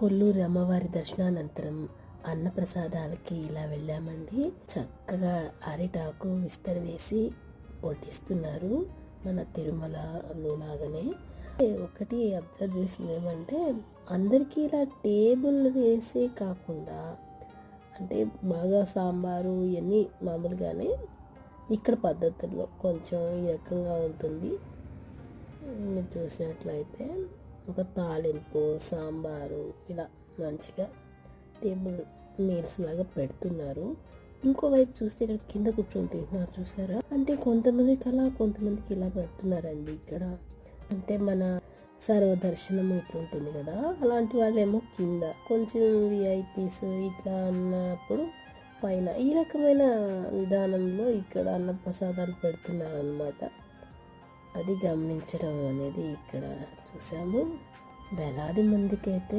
కొల్లూరు అమ్మవారి దర్శనానంతరం అన్నప్రసాదాలకి ఇలా వెళ్ళామండి. చక్కగా అరిటాకు విస్తరి వేసి వడ్డిస్తున్నారు మన తిరుమలలో లాగానే. ఒకటి అబ్జర్వ్ చేసింది ఏమంటే, అందరికీ ఇలా టేబుల్ వేసి కాకుండా, అంటే బాగా సాంబారు ఇవన్నీ మామూలుగానే ఇక్కడ పద్ధతుల్లో కొంచెం ఈ రకంగా ఉంటుంది. మీరు చూసినట్లయితే ఒక తాలింపు, సాంబారు ఇలా మంచిగా టేబుల్ మీల్స్ లాగా పెడుతున్నారు. ఇంకోవైపు చూస్తే ఇక్కడ కింద కూర్చొని తింటున్నారు చూసారా. అంటే కొంతమందికి అలా, కొంతమందికి ఇలా పెడుతున్నారండి ఇక్కడ. అంటే మన సర్వదర్శనం ఇట్లా ఉంటుంది కదా, అలాంటి వాళ్ళేమో కింద, కొంచెం విఐపీస్ ఇట్లా అన్నప్పుడు పైన. ఈ రకమైన విధానంలో ఇక్కడ అన్నప్రసాదాలు పెడుతున్నారనమాట. అది గమనించడం అనేది ఇక్కడ చూసాము. వేలాది మందికి అయితే